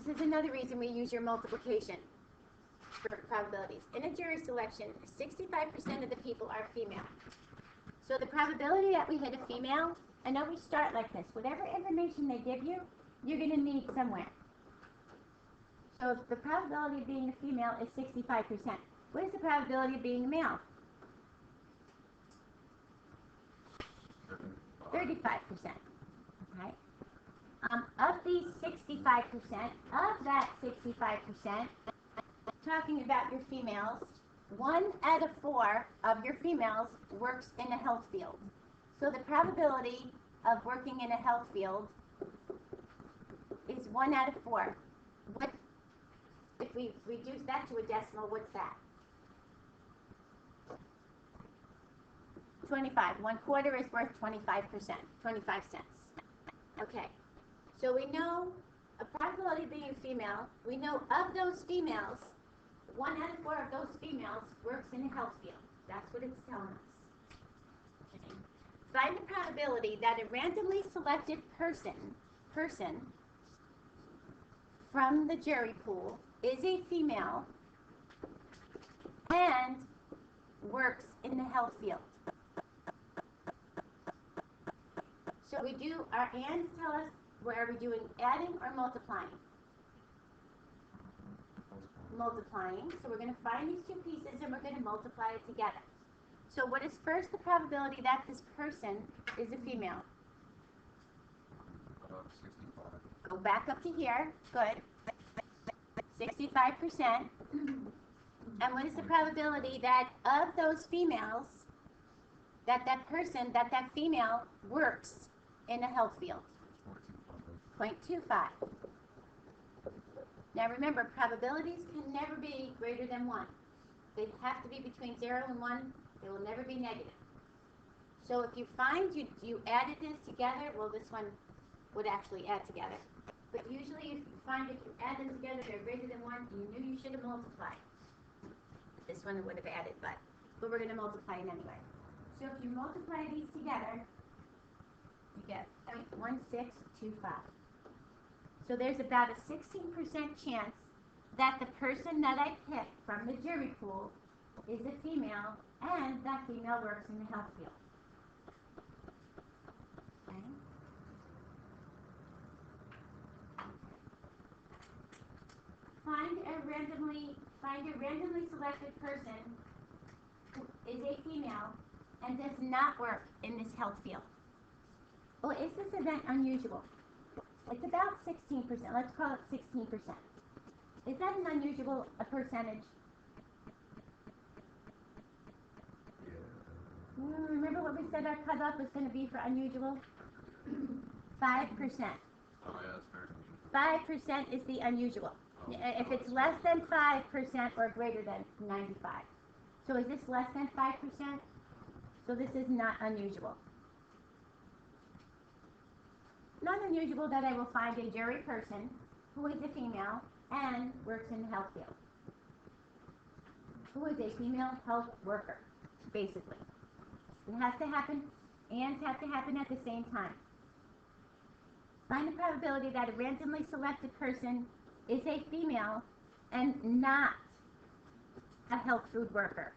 This is another reason we use your multiplication for probabilities. In a jury selection, 65% of the people are female. So the probability that we hit a female, I know we start like this. Whatever information they give you, you're going to need somewhere. So the probability of being a female is 65%. What is the probability of being a male? 35%. Okay. Of these 65%, of that 65%, talking about your females, 1 out of 4 of your females works in a health field. So the probability of working in a health field is 1 out of 4. What, if we reduce that to a decimal, what's that? 25. 1/4 is worth 25%, 25 cents. Okay, so we know a probability of being a female. We know of those females, 1 out of 4 of those females works in a health field. That's what it's telling us. Okay. Find the probability that a randomly selected person from the jury pool is a female and works in the health field. So we do, our ands tell us, where are we doing adding or multiplying? Multiplying. So we're going to find these two pieces and we're going to multiply it together. So what is first the probability that this person is a female? 65. Go back up to here. Good. 65%. And what is the probability that of those females, that female works in a health field? 0.25. Now remember, probabilities can never be greater than 1. They have to be between 0 and 1. They will never be negative. So if you find you added this together, well, this one would actually add together. But usually if you find if you add them together, they're greater than 1, you knew you should have multiplied. This one would have added, but we're going to multiply it anyway. So if you multiply these together, you get 0.1625. So there's about a 16% chance that the person that I picked from the jury pool is a female, and that female works in the health field. Okay. Find a randomly selected person who is a female and does not work in this health field. Well, is this event unusual? It's about 16%. Let's call it 16%. Is that an unusual percentage? Remember what we said our cutoff was going to be for unusual? 5%. Oh, yeah, 5% is the unusual. If it's less than 5% or greater than 95. So is this less than 5%? So this is not unusual. Not unusual that I will find a jury person who is a female and works in the health field. Who is a female health worker, basically. It has to happen, and have to happen at the same time. Find the probability that a randomly selected person is a female and not a health food worker.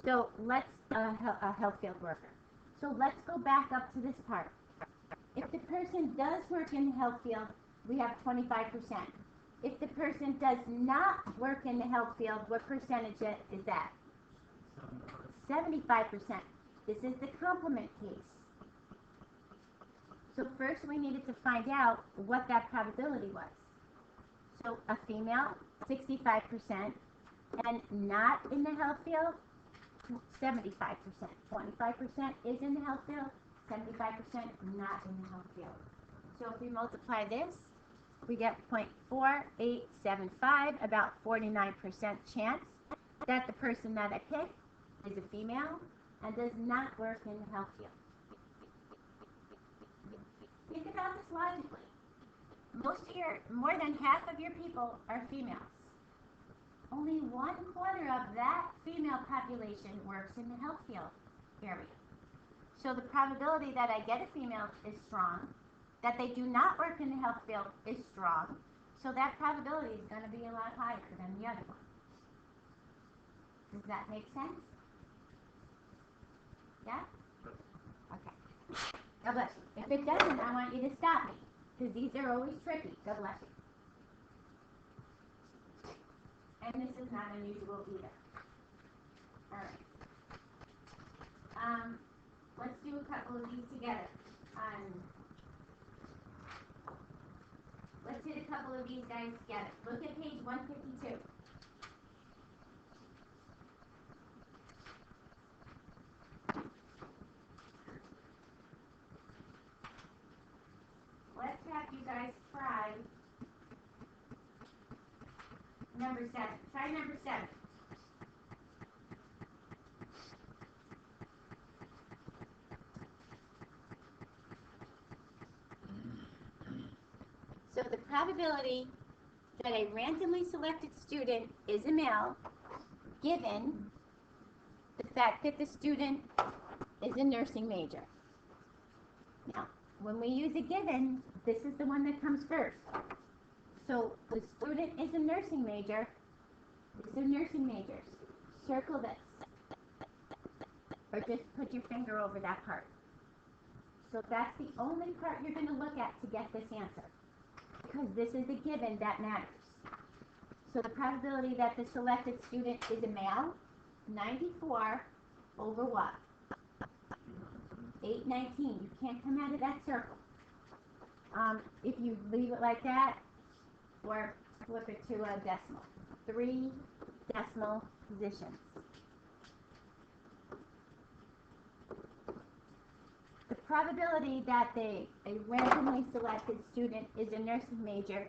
So let's, a health field worker. So let's go back up to this part. If the person does work in the health field, we have 25%. If the person does not work in the health field, what percentage is that? 75%. This is the complement case. So first we needed to find out what that probability was. So a female, 65%, and not in the health field, 75%. 25% is in the health field, 75% not in the health field. So if we multiply this, we get 0.4875, about 49% chance that the person that I picked is a female and does not work in the health field. Think about this logically. More than half of your people are females. Only 1/4 of that female population works in the health field area. So the probability that I get a female is strong. That they do not work in the health field is strong. So that probability is going to be a lot higher than the other one. Does that make sense? Yeah? Okay. God bless you. If it doesn't, I want you to stop me, because these are always tricky. God bless you. And this is not unusual either. All right. Let's do a couple of these together. Let's hit a couple of these guys together. Look at page 152. Let's have you guys try number 7. Try number 7. So the probability that a randomly selected student is a male, given the fact that the student is a nursing major. Now, when we use a given, this is the one that comes first. So the student is a nursing major. These are nursing majors. Circle this. Or just put your finger over that part. So that's the only part you're going to look at to get this answer. Because this is a given that matters. So the probability that the selected student is a male, 94 over what? 819. You can't come out of that circle. If you leave it like that, or flip it to a decimal. 3 decimal positions. The probability that a randomly selected student is a nursing major,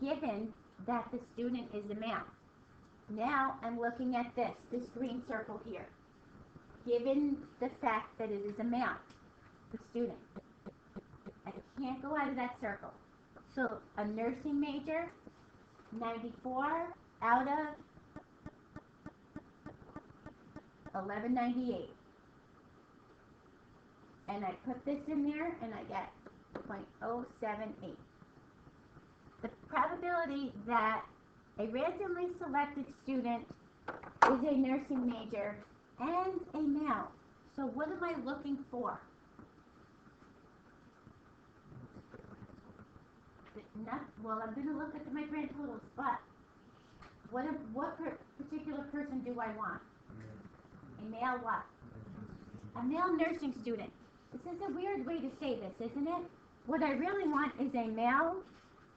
given that the student is a male. Now I'm looking at this green circle here. Given the fact that it is a male, the student. I can't go out of that circle. So a nursing major, 94 out of 1198. And I put this in there and I get 0.078. The probability that a randomly selected student is a nursing major and a male. So what am I looking for? Well, I'm going to look at my grand totals, but what particular person do I want? A male what? A male nursing student. This is a weird way to say this, isn't it? What I really want is a male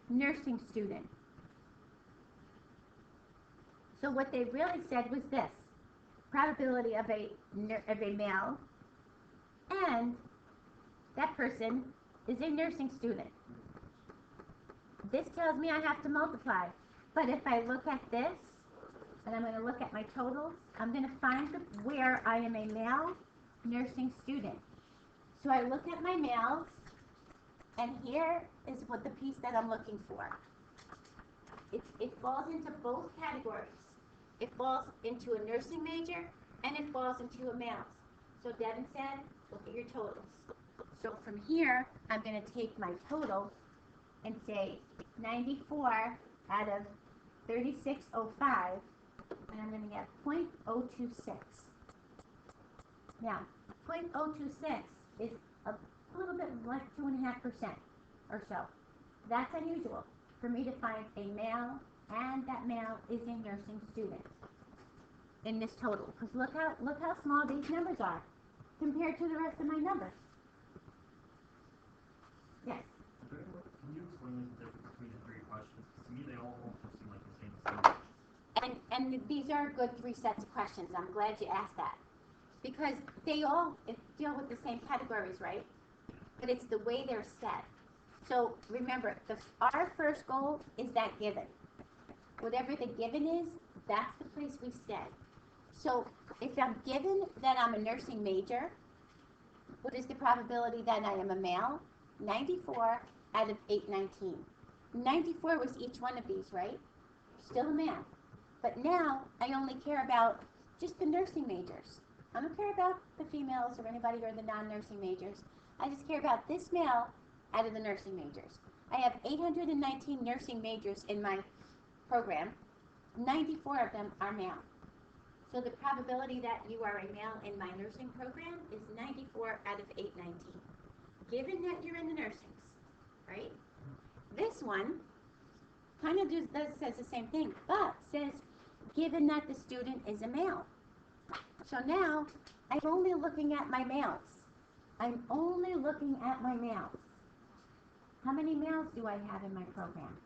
nursing student. So what they really said was this: probability of a male, and that person is a nursing student. This tells me I have to multiply. But if I look at this, and I'm going to look at my totals, I'm going to find where I am a male nursing student. So I look at my males, and here is what the piece that I'm looking for. It falls into both categories. It falls into a nursing major, and it falls into a male. So Devin said, look at your totals. So from here, I'm going to take my total and say 94 out of 3605, and I'm going to get 0.026. Now, 0.026 is a little bit like 2.5% or so. That's unusual for me to find a male, and that male is a nursing student in this total. Because look how small these numbers are compared to the rest of my numbers. Yes. Can you explain the difference between the 3 questions? To me, they all almost seem like the same thing. And these are good 3 sets of questions. I'm glad you asked that. Because they all deal with the same categories, right? But it's the way they're set. So remember, our first goal is that given. Whatever the given is, that's the place we stay. So if I'm given that I'm a nursing major, what is the probability that I am a male? 94 out of 819. 94 was each one of these, right? Still a male. But now I only care about just the nursing majors. I don't care about the females or anybody or the non-nursing majors. I just care about this male out of the nursing majors. I have 819 nursing majors in my program. 94 of them are male. So the probability that you are a male in my nursing program is 94 out of 819. Given that you're in the nursings, right? This one kind of says the same thing, but says given that the student is a male. So now I'm only looking at my males. I'm only looking at my males. How many males do I have in my program?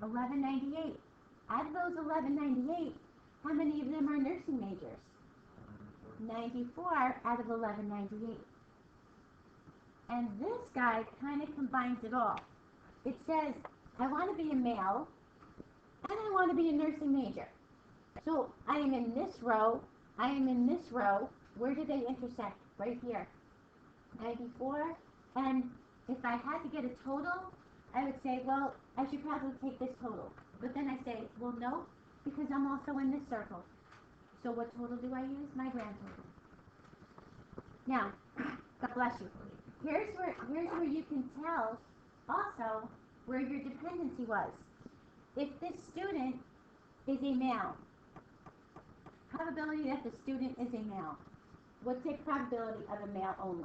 1198. Out of those 1198, how many of them are nursing majors? 94 out of 1198. And this guy kind of combines it all. It says, I want to be a male, and I want to be a nursing major. So I am in this row, I am in this row. Where do they intersect? Right here. 94. And if I had to get a total, I would say, well, I should probably take this total. But then I say, well, no, because I'm also in this circle. So what total do I use? My grand total. Now, God bless you. Here's where you can tell also where your dependency was. If this student is a male, probability that the student is a male. What's the probability of a male only?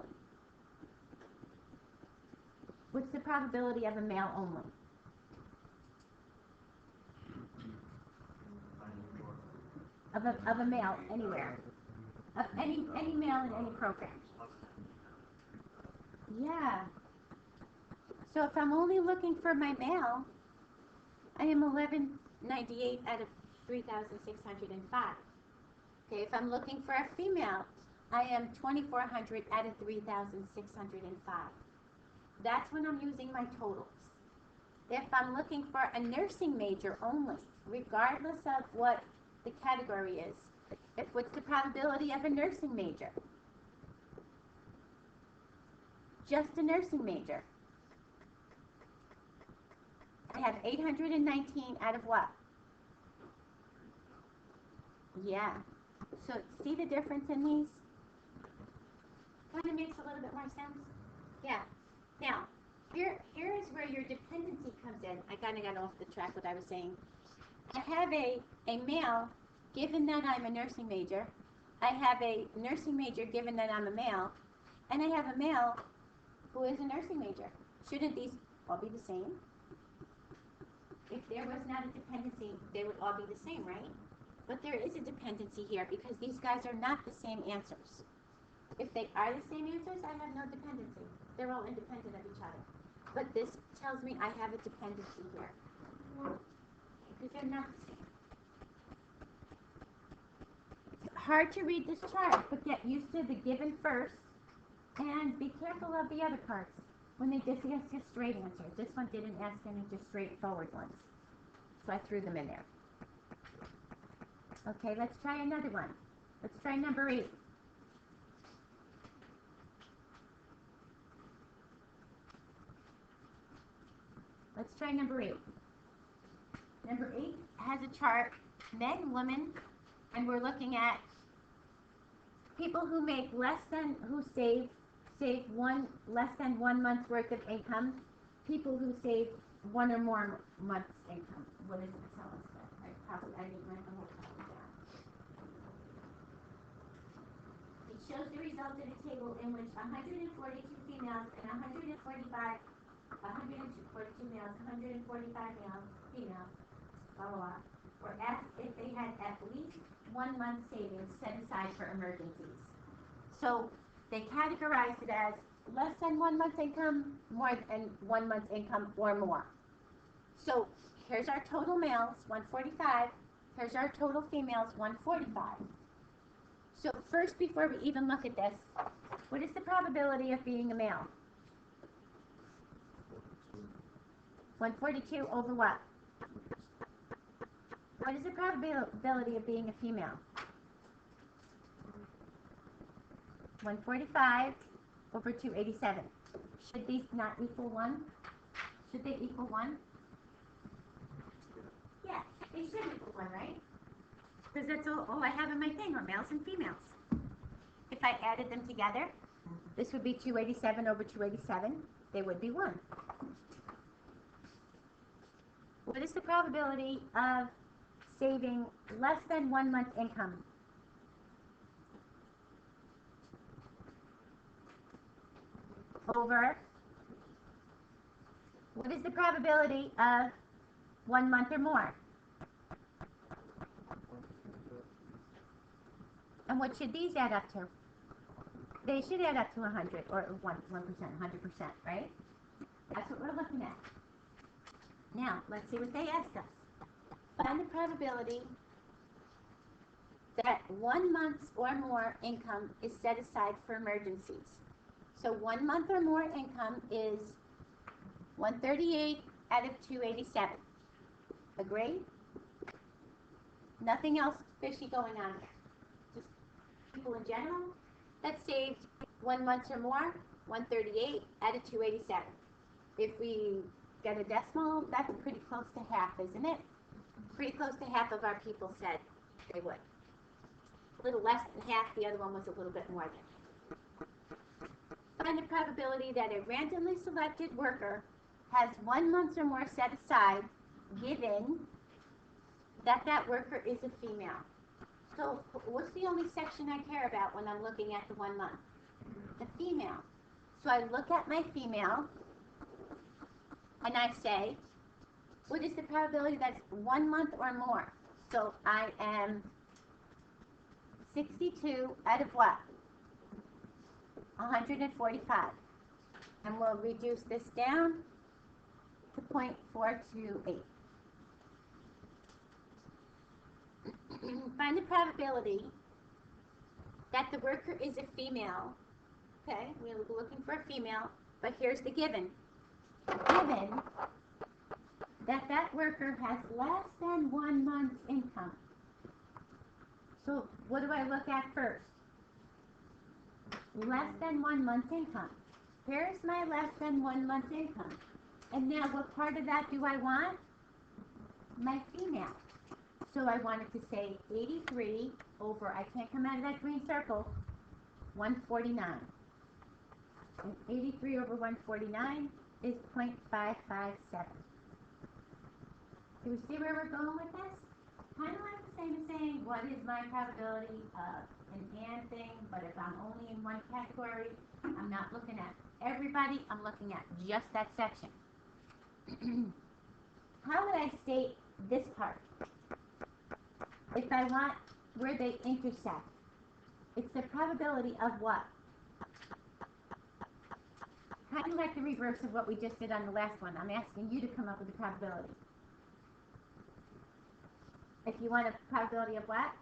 What's the probability of a male only? Of a male anywhere. Of any male in any program. Yeah. So if I'm only looking for my male, I am 1198 out of 3,605. Okay, if I'm looking for a female, I am 2,400 out of 3,605. That's when I'm using my totals. If I'm looking for a nursing major only, regardless of what the category is, what's the probability of a nursing major? Just a nursing major. I have 819 out of what? Yeah. So see the difference in these? Kind of makes a little bit more sense? Yeah. Now, here is where your dependency comes in. I kind of got off the track what I was saying. I have a male, given that I'm a nursing major. I have a nursing major, given that I'm a male. And I have a male who is a nursing major. Shouldn't these all be the same? If there was not a dependency, they would all be the same, right? But there is a dependency here because these guys are not the same answers. If they are the same answers, I have no dependency. They're all independent of each other. But this tells me I have a dependency here. Because they're not the same. It's hard to read this chart, but get used to the given first. And be careful of the other parts when they just ask you straight answers. This one didn't ask any just straightforward ones. So I threw them in there. Okay, let's try another one. Let's try number 8. Let's try number 8. Number 8 has a chart, men, women, and we're looking at people who make who save less than 1 month's worth of income, people who save 1 or more months' income. What does it tell us? I didn't write the whole thing down. It shows the result in a table in which 142 females and 142 males, 145 males, females, blah, blah, blah, were asked if they had at least 1 month's savings set aside for emergencies. So they categorized it as less than 1 month's income, more than 1 month's income, or more. So here's our total males, 145. Here's our total females, 145. So first, before we even look at this, what is the probability of being a male? 142 over what? What is the probability of being a female? 145 over 287. Should these not equal 1? Should they equal 1? Yeah, they should equal 1, right? Because that's all I have in my thing are males and females. If I added them together, this would be 287 over 287. they would be 1. What is the probability of saving less than 1 month's income? Over. What is the probability of 1 month or more? And what should these add up to? They should add up to 100 or 1%, 100%, right? That's what we're looking at. Now, let's see what they asked us. Find the probability that 1 month's or more income is set aside for emergencies. So 1 month or more income is 138 out of 287. Agree? Nothing else fishy going on there. Just people in general that saved 1 month or more, 138 out of 287. If we get a decimal, that's pretty close to half, isn't it? Pretty close to half of our people said they would. A little less than half, the other one was a little bit more than. Find the probability that a randomly selected worker has 1 month or more set aside, given that that worker is a female. So what's the only section I care about when I'm looking at the 1 month? The female. So I look at my female, and I say, what is the probability that's 1 month or more? So I am 62 out of what? 145. And we'll reduce this down to 0.428. Find the probability that the worker is a female. Okay, we're looking for a female, but here's the given. Given that that worker has less than 1 month's income. So what do I look at first? Less than 1 month's income. Here's my less than 1 month's income. And now what part of that do I want? My female. So I wanted to say 83 over, I can't come out of that green circle, 149. And 83 over 149 is 0.557. Do we see where we're going with this? Kind of like the same as saying, what is my probability of an and thing, but if I'm only in one category, I'm not looking at everybody, I'm looking at just that section. How would I state this part? If I want where they intersect, it's the probability of what? Kind of like the reverse of what we just did on the last one. I'm asking you to come up with a probability. If you want a probability of what?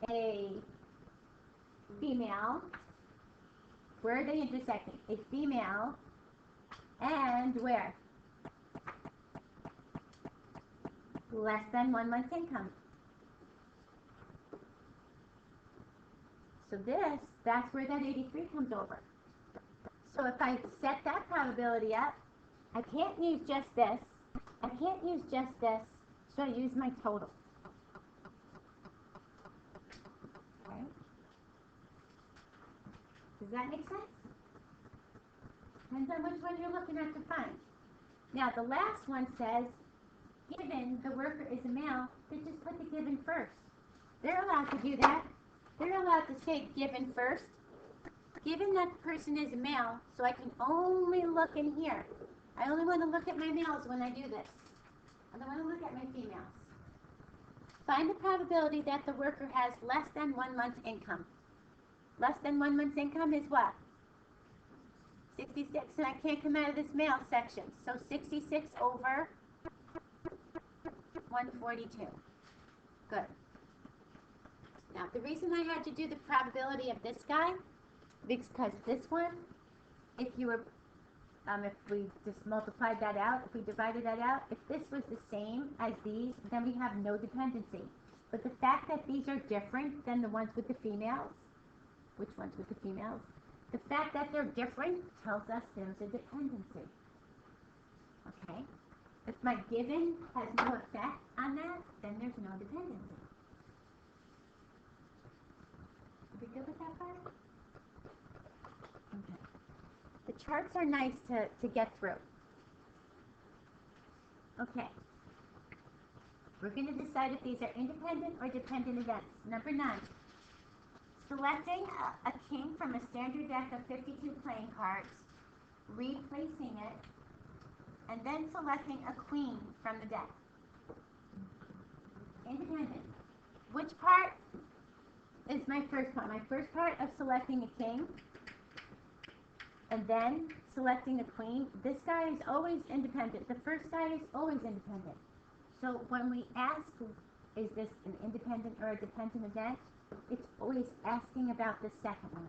A female. Where are they intersecting? A female and where? Less than 1 month's income. So that's where that 83 comes over. So if I set that probability up, I can't use just this. I can't use just this, so I use my total. Okay? Does that make sense? Depends on which one you're looking at to find. Now the last one says, given the worker is a male, they just put the given first. They're allowed to do that. They're allowed to say given first. Given that the person is a male, so I can only look in here. I only want to look at my males when I do this. I don't want to look at my females. Find the probability that the worker has less than 1 month's income. Less than 1 month's income is what? 66, and I can't come out of this male section. So 66 over 142. Good. Now, the reason I had to do the probability of this guy, because this one, if you were, if we just multiplied that out, if we divided that out, if this was the same as these, then we have no dependency. But the fact that these are different than the ones with the females, which ones with the females? The fact that they're different tells us there's a dependency. Okay? If my given has no effect on that, then there's no dependency. Are we good with that part? charts are nice to get through. Okay. We're going to decide if these are independent or dependent events. Number 9. Selecting a king from a standard deck of 52 playing cards, replacing it, and then selecting a queen from the deck. Independent. Which part is my first part? My first part of selecting a king and then selecting a queen, this guy is always independent. The first guy is always independent. So when we ask, is this an independent or a dependent event, it's always asking about the second one.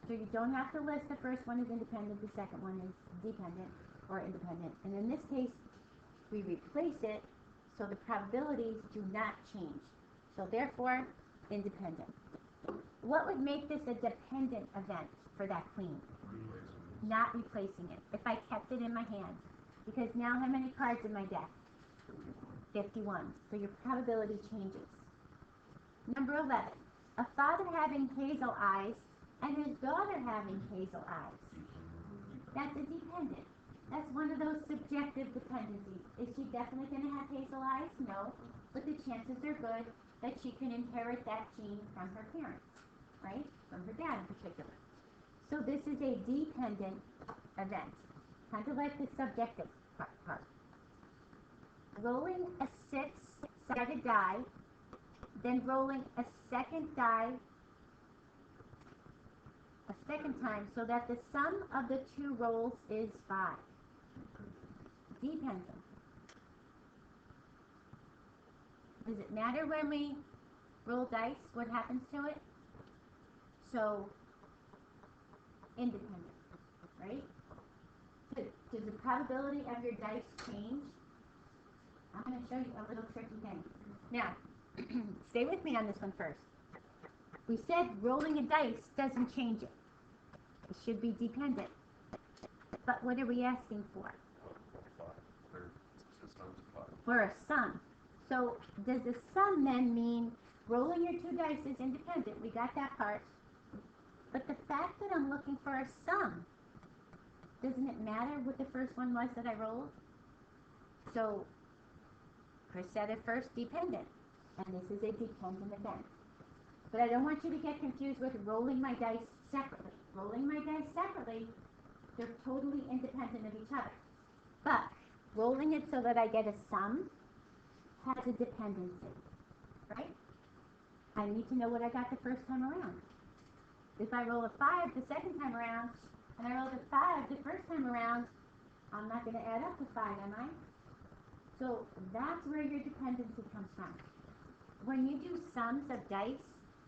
So you don't have to list the first one is independent, the second one is dependent or independent. And in this case, we replace it so the probabilities do not change. So therefore, independent. What would make this a dependent event for that queen? Not replacing it. If I kept it in my hand. Because now how many cards in my deck? 51. So your probability changes. Number 11. A father having hazel eyes and his daughter having hazel eyes. That's a dependent. That's one of those subjective dependencies. Is she definitely going to have hazel eyes? No. But the chances are good that she can inherit that gene from her parents, right? From her dad in particular. So this is a dependent event, kind of like the subjective part. Rolling a 6-sided die, then rolling a second die a second time so that the sum of the two rolls is 5. Dependent. Does it matter when we roll dice what happens to it? So, independent, right? Does the probability of your dice change? I'm going to show you a little tricky thing. Now, stay with me on this one first. We said rolling a dice doesn't change it. It should be dependent. But what are we asking for? For a sum. So does the sum then mean rolling your 2 dice is independent? We got that part. But the fact that I'm looking for a sum, doesn't it matter what the first one was that I rolled? So Chris said at first dependent. And this is a dependent event. But I don't want you to get confused with rolling my dice separately. Rolling my dice separately, they're totally independent of each other. But rolling it so that I get a sum has a dependency, right? I need to know what I got the first time around. If I roll a 5 the second time around, and I roll a 5 the first time around, I'm not going to add up to 5, am I? So that's where your dependency comes from. When you do sums of dice,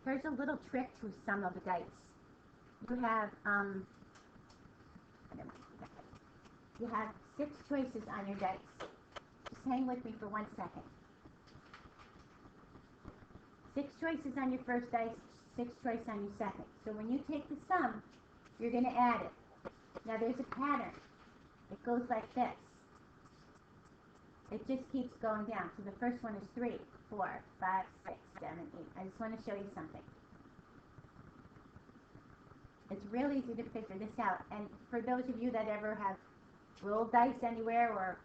here's a little trick to sum of a dice. You have 6 choices on your dice. Just hang with me for 1 second. 6 choices on your first dice, 6 choices on your second. So when you take the sum, you're going to add it. Now there's a pattern. It goes like this. It just keeps going down. So the first one is 3, 4, 5, 6, 7, 8. I just want to show you something. It's real easy to figure this out. And for those of you that ever have rolled dice anywhere or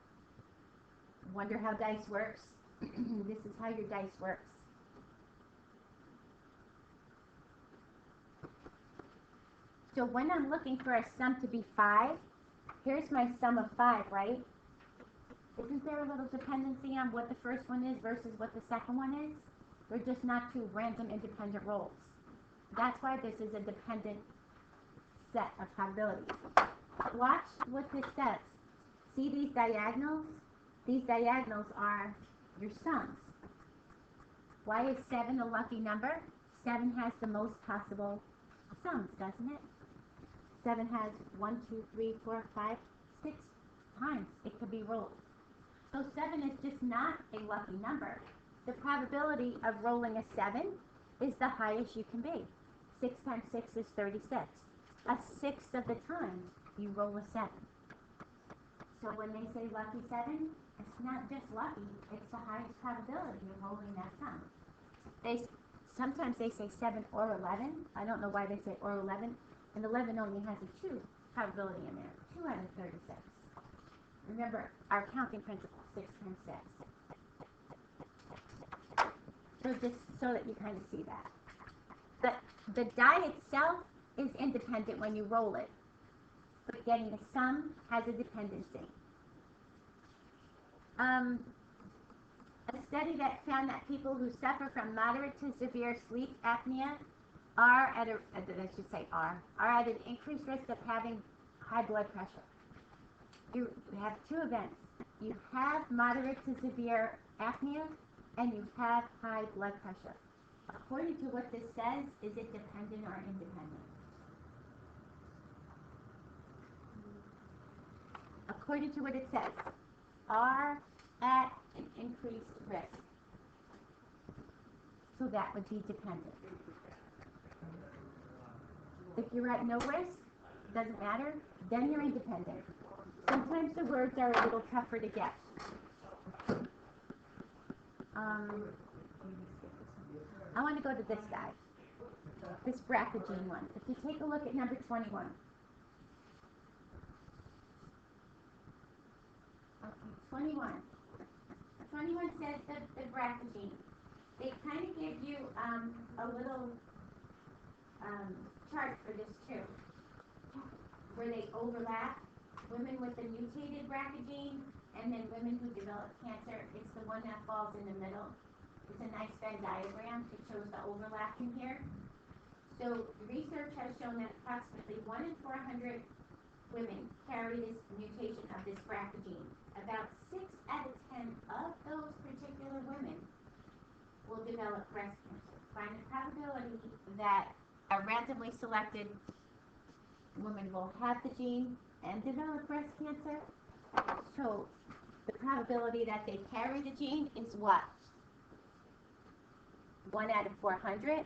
wonder how dice works, this is how your dice works. So when I'm looking for a sum to be 5, here's my sum of 5, right? Isn't there a little dependency on what the first one is versus what the second one is? They're just not 2 random independent rolls. That's why this is a dependent set of probabilities. Watch what this says. See these diagonals? These diagonals are your sums. Why is 7 a lucky number? 7 has the most possible sums, doesn't it? 7 has 1, 2, 3, 4, 5, 6 times it could be rolled. So 7 is just not a lucky number. The probability of rolling a 7 is the highest you can be. 6 times 6 is 36. A sixth of the time you roll a 7. So when they say lucky 7, it's not just lucky, it's the highest probability of rolling that sum. Sometimes they say 7 or 11. I don't know why they say or 11. And 11 only has a 2. probability in there. 2 out of 36. Remember, our counting principle, 6 times 6. So just so that you kind of see that. The die itself is independent when you roll it, but getting the sum has a dependency. A study that found that people who suffer from moderate to severe sleep apnea are at an increased risk of having high blood pressure. You have two events. You have moderate to severe apnea, and you have high blood pressure. According to what this says, is it dependent or independent? According to what it says, are at an increased risk. So that would be dependent. If you're at no risk, doesn't matter, then you're independent. Sometimes the words are a little tougher to get. I want to go to this guy, this brachygene one. If you take a look at number 21. Okay, 21. 21 says the brachygene. They kind of give you a little chart for this too, where they overlap. Women with the mutated brachygene and then women who develop cancer. It's the one that falls in the middle. It's a nice Venn diagram. It shows the overlap in here. So research has shown that approximately 1 in 400 women carry this mutation of this brachygene. About 6 out of 10 of those particular women will develop breast cancer. Find the probability that a randomly selected woman will have the gene and develop breast cancer. So the probability that they carry the gene is what? 1 out of 400.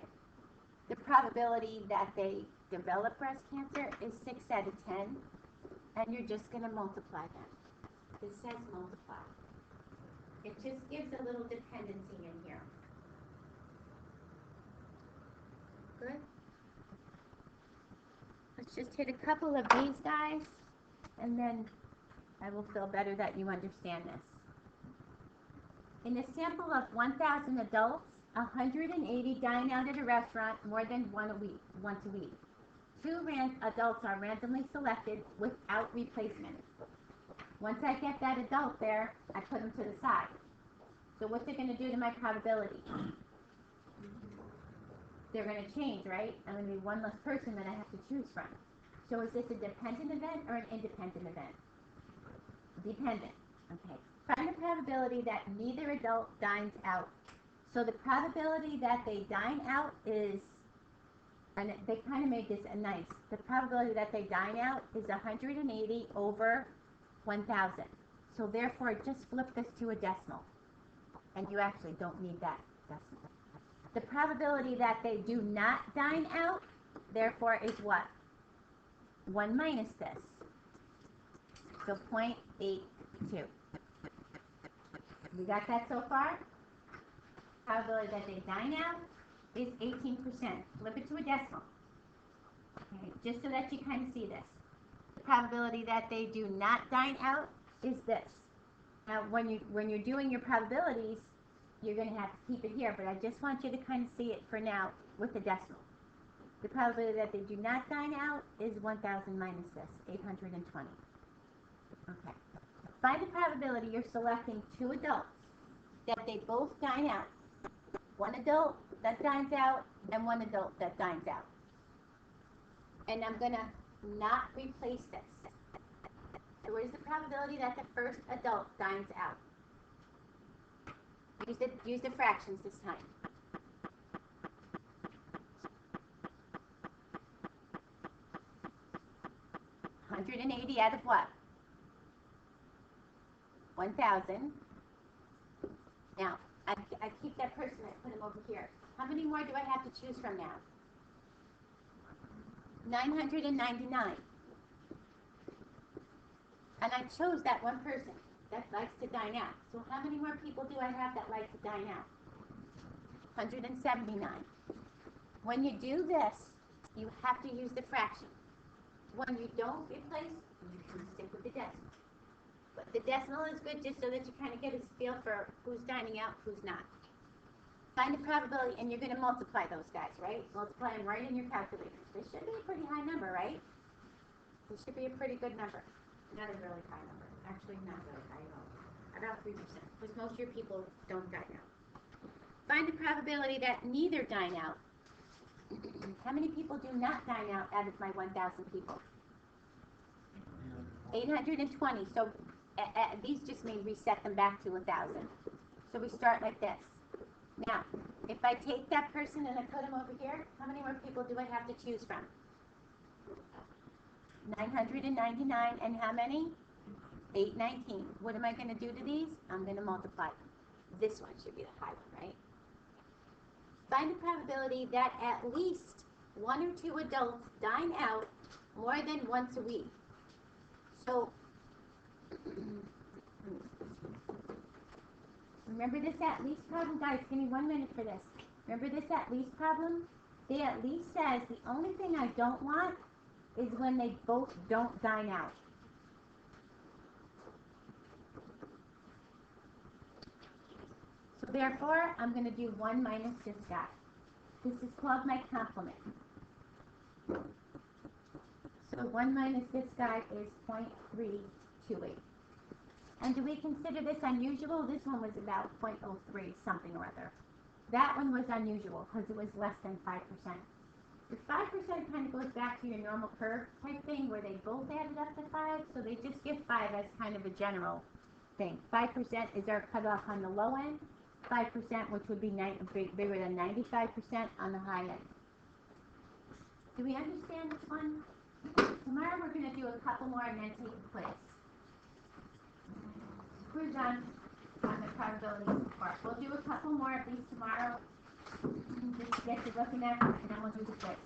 The probability that they develop breast cancer is 6 out of 10. And you're just going to multiply them. This says multiply. It just gives a little dependency in here. Good. Let's just hit a couple of these guys, and then I will feel better that you understand this. In a sample of 1,000 adults, 180 dine out at a restaurant more than once a week. 2 adults are randomly selected without replacement. Once I get that adult there, I put them to the side. So what's it going to do to my probability? They're going to change, right? I'm going to be one less person that I have to choose from. So is this a dependent event or an independent event? Dependent. Okay. Find the probability that neither adult dines out. So the probability that they dine out is, and they kind of made this a nice, the probability that they dine out is 180 over 1,000. So therefore, just flip this to a decimal. And you actually don't need that decimal. The probability that they do not dine out, therefore, is what? 1 minus this. So 0.82. We got that so far? Probability that they dine out is 18%. Flip it to a decimal. Okay, just so that you kind of see this. The probability that they do not dine out is this. Now, when you're doing your probabilities, you're going to have to keep it here, but I just want you to kind of see it for now with the decimal. The probability that they do not dine out is 1,000 minus this, 820. Okay. Find the probability you're selecting 2 adults that they both dine out. 1 adult that dines out and 1 adult that dines out. And I'm going to not replace this. So what is the probability that the first adult dines out? Use the fractions this time. $180 out of what? 1,000. Now, I keep that person, I put him over here. How many more do I have to choose from now? 999. And I chose that one person that likes to dine out. So how many more people do I have that like to dine out? 179. When you do this, you have to use the fraction. one you don't replace, you can stick with the decimal. But the decimal is good just so that you kind of get a feel for who's dining out, who's not. Find the probability, and you're going to multiply those guys, right? Multiply them right in your calculator. This should be a pretty high number, right? This should be a pretty good number. Not a really high number. Actually, not really high at all. About 3%, because most of your people don't dine out. Find the probability that neither dine out. How many people do not dine out out of my 1,000 people? 820. So these just mean reset them back to 1,000. So we start like this. Now, if I take that person and I put him over here, how many more people do I have to choose from? 999, and how many? 819. What am I going to do to these? I'm going to multiply them. This one should be the high one, right? Find the probability that at least 1 or 2 adults dine out more than once a week. So, remember this at least problem? Guys, give me 1 minute for this. Remember this at least problem? The at least says the only thing I don't want is when they both don't dine out. So therefore, I'm going to do 1 minus this guy. This is called my complement. So 1 minus this guy is 0.328. And do we consider this unusual? This one was about 0.03 something or other. That one was unusual because it was less than 5%. The 5% kind of goes back to your normal curve type thing where they both added up to 5, so they just give 5 as kind of a general thing. 5% is our cutoff on the low end, 5%, which would be bigger than 95% on the high end. Do we understand this one? Tomorrow we're going to do a couple more and then take a quiz. We're done on the probability part. We'll do a couple more of these tomorrow. Just get to looking at them and then we'll do the quiz.